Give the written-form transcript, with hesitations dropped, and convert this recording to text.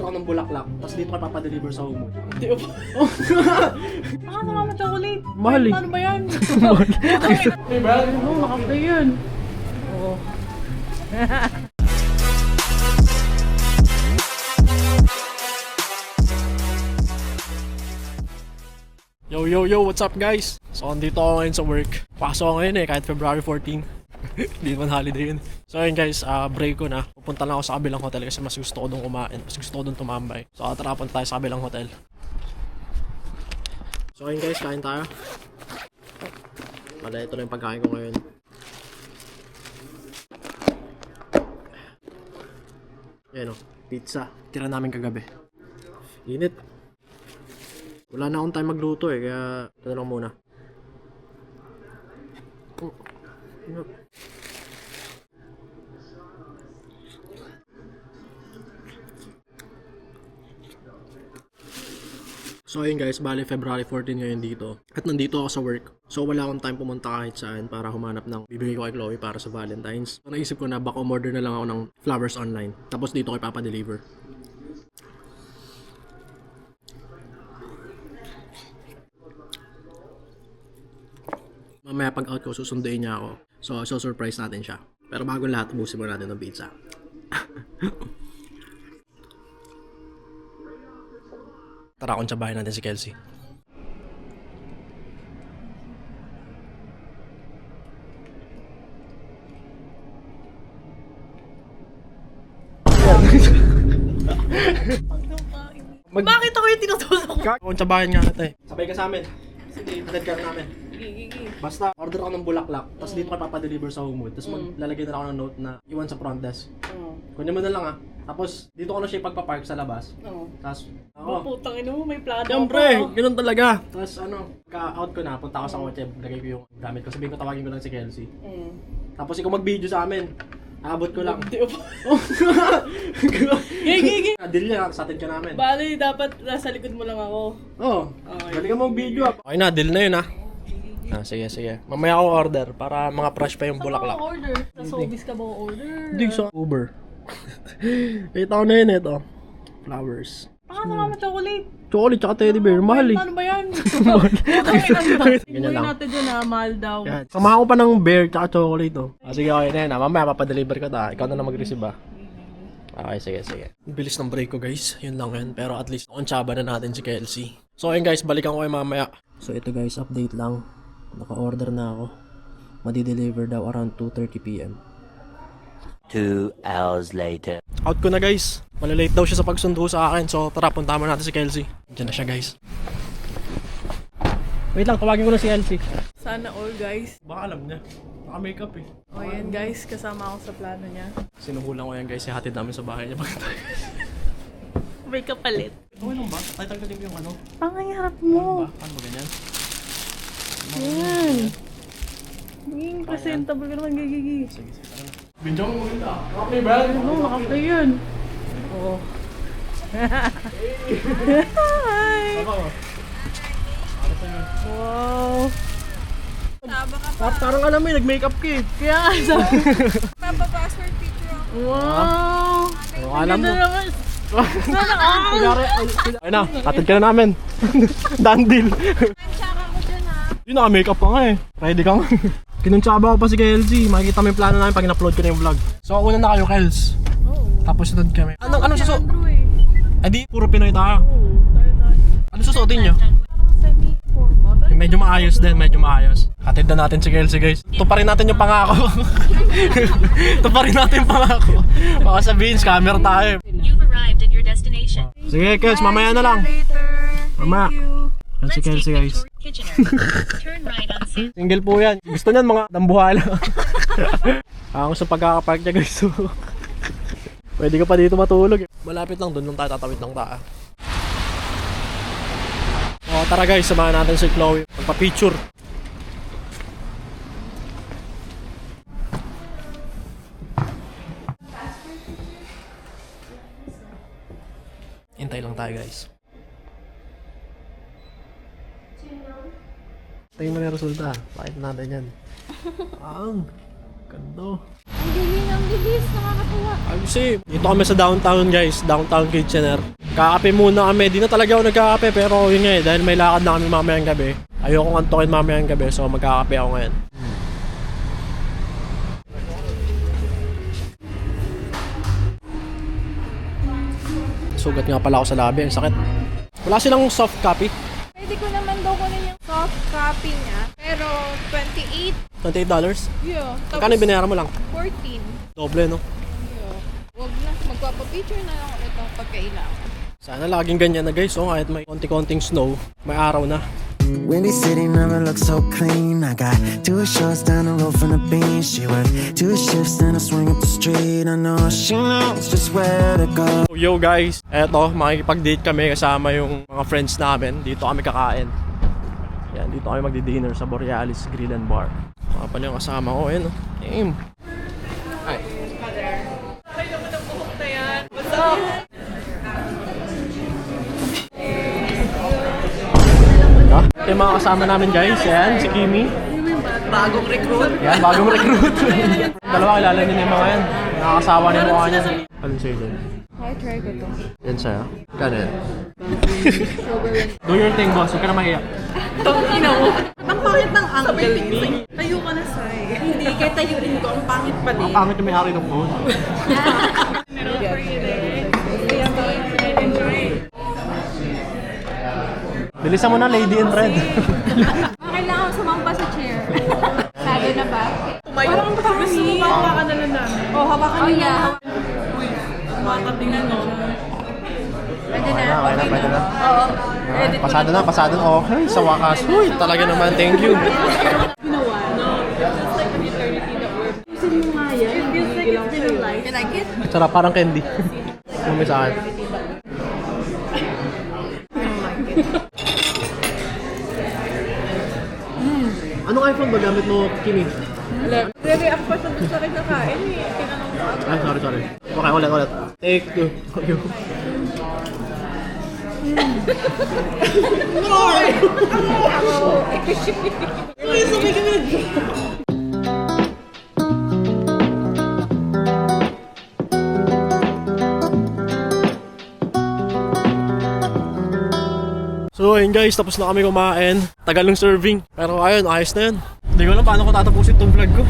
ako ng bulaklak, tapos dito ka papadeliver sa home mo. Hindi ba? Baka naman chocolate. Mahal eh. Paano ba yan? Hey, Brad. Oo, naka-play yun. Oo. Yo, what's up guys? So, andito ako ngayon sa work. Pasok ako ngayon kahit February 14. Hindi naman holiday yun. So, ayun guys, break ko na. Pupunta lang ako sa kabilang hotel kasi mas gusto ko doon kumain. Mas gusto ko doon tumambay. So, tara, punta tayo sa kabilang hotel. So, ayun guys, kain tayo. Ito na yung pagkain ko ngayon. Ayan o, pizza. Tira namin kagabi. Init. Wala na akong time magluto kaya ito na lang muna. So ayun guys, bali February 14 ngayon dito. At nandito ako sa work. So wala akong time pumunta kahit saan para humanap ng bibigay ko kay Chloe para sa Valentine's. So naisip ko na baka umorder na lang ako ng flowers online. Tapos dito ko ipapadeliver. Mamaya pag out ko, susunduin niya ako. So surprise natin siya. Pero bago lahat, ubusin mo natin ng pizza. Tara, kuntsabahin natin si Kelsey. Bakit ako yung tinutusok? Kuntsabahin nga natin. Sabay ka sa amin. Sige. Hatid ka namin. Gigi. Basta order ako ng bulaklak, tapos dito ka papadeliver sa home mo. Tapos maglalagay na ako ng note na iwan sa front desk. Kunin mo na lang Tapos dito ko na siya ipagpapark sa labas. Tapos Putang ina mo, may plano siyempre, ganun talaga. Tapos ka-out ko na, punta ako sa kotse, lagay ko yung gamit ko. Sabihin ko, tawagin ko lang si Kelsey. Tapos ikaw mag-video sa amin. Aabot ko lang. Hindi ba? Gigi. Deal niya, sa atin ka namin. Bali, dapat nasa likod mo lang ako. Oo. Balik ka mag-video. Okay na, deal na yun sige. Mamaya ako order para mga fresh pa yung bulaklak. Saan ba order? Sa Sobeys ka ba order? Hindi sa Uber. Ito na yun, ito. Flowers. Baka naman chocolate. Chocolate tsaka teddy bear, mahal Paano ba yan? Ganyan lang. natin dyan mahal daw. Yan. Samahan ko pa ng bear tsaka chocolate sige, okay na yun Mamaya papadeliver ko ikaw na mag-receive Okay, sige. Bilis ng break ko guys. Yun lang yun. Pero at least kontsaba na natin si Kelsey. So ayun guys, balikan ko kayo mamaya. So ito guys, update lang. Naka-order na ako. Madi-deliver daw around 2:30 PM. 2 hours later. Out ko na guys. Malalate daw siya sa pagsundo sa akin. So tara, punta mo natin si Kelsey. Diyan na siya guys. Wait lang, tawagin ko na si Kelsey. Sana all guys. Baka alam niya. Naka-makeup O yan guys, kasama ako sa plano niya. Sinuhulan ko yan guys. Hatid namin sa bahay niya. May kapalit. Okay lang ba? Ay, tanggalin ko yung Pangayarap mo. Ano ba ganyan? Yan. Maging presentable ka naman, Gigi. Sige, tara na. Video mo maganda. Okay, Brad. Oo, naka-play yun. Oo. Hi! Wow! Parang alam mo nag-makeup ka Kaya nga sa... Papa-password picture ako. Wow! alam mo. Ganda naman. Sana all! Ayun na, katid ka na namin. Done deal. Tsaka ko dyan ha. Yun, naka-makeup pa nga Ready ka nga. Kinuntsaba ko pa si Kelsey. Makikita mo yung plano namin pag in-upload ko na yung vlog. So, una na kayo, Kels. Tapos sunod kami. Anong susuot? Di, puro Pinoy tayo. Ano susuotin nyo? Semi-formal. Medyo maayos. Hatid na natin si Kelsey guys. Tuparin natin yung pangako. Tuparin natin yung pangako. Baka sabihin, scammer tayo. You've arrived at your destination. Sige Kels, mamaya na lang. Mamaya. Yan si Let's Kelsey take guys. Victoria Kitchener. Turn right on San. Single po yan. Gusto niyan mga dambuhala. Ako sa pagkakapark niya guys. Pwede ka pa dito matulog Malapit lang, doon lang tayo tatawid ng taa. Tara guys, samahan natin si Chloe. Magpa-picture. Hintay lang tayo guys. Tingin mo na yung resulta. Pakita natin yan. Ang ganda. Ang bilis, nakakatuwa. Kasi dito kami sa downtown guys, downtown Kitchener. Kakape muna kami, di na talaga ako nagkakape pero yun nga eh, dahil may lakad na kami mamayang gabi. Ayokong antokin mamayang gabi so magkakape ako ngayon. Sugat nga pala ako sa labi, ang sakit. Wala silang soft copy. Pwede ko naman daw kunin yung soft copy niya. Pero, $28. $28? Yeah. Magkano yung binayaran mo lang? 14. Doble no? Yeah. Wag na. Magpapapicture na lang ulit ang pagkailangan. Sana laging ganyan na guys, oh, kahit may konti-konting snow, may araw na. Windy City never looks so clean. I got 2 shots down the road from the beach. She worked 2 shifts and I swing up the street. I know she knows just where to go. Yo guys, eto, makikipag-date kami kasama yung mga friends namin. Dito kami kakain. Yan, dito kami magdi-dinner sa Borealis Grill and Bar. Mga pala yung kasama ko, ayun, oh. Aim. Ay. Ha? Ito yung mga kasama namin guys, yan, si Kimi. Bagong recruit. Yan, bagong recruit. Dalawa kilala niyo na yung mga yan. Nakakasawa ni mukha niya. Alin sa'yo dun? Okay, try ko to. Yan sa'yo? Kano yan? Do your thing boss, huwag ka na maiyak. Ina mo. Ang pangit ng uncle ni. Tayo ka na, Sai. Hindi, kaya tayuin ko. Ang pangit pa Ang din. pangit yung may-ari ng phone. Bilisan mo na, lady in red. Kailangan sumampa sa chair. Sabi na ba? Parang gusto mo ba hawakan na lang namin? Oh, hawakan niya. Makatingnan mo. Pwede na. Pwede na. Oo. Pasado na. Okay, sa wakas. Uy, talaga naman, thank you. Ginawa, no? Just like an eternity that we're... Gusto mo nga yan? It feels like it's been a life. You like it? Sarap, parang candy. Yung may sa akin. Anong iPhone ba gamit mo, Kimi? Re-react pa siya doon sa kinakain eh. Tinanong ko ako. Ay, sorry. Okay, ulit. Take 2. Okay. So ayun guys, tapos na kami kumain. Tagal ng serving. Pero ayun, ayos na yun. Hindi ko alam paano ko tatapusin tong vlog ko.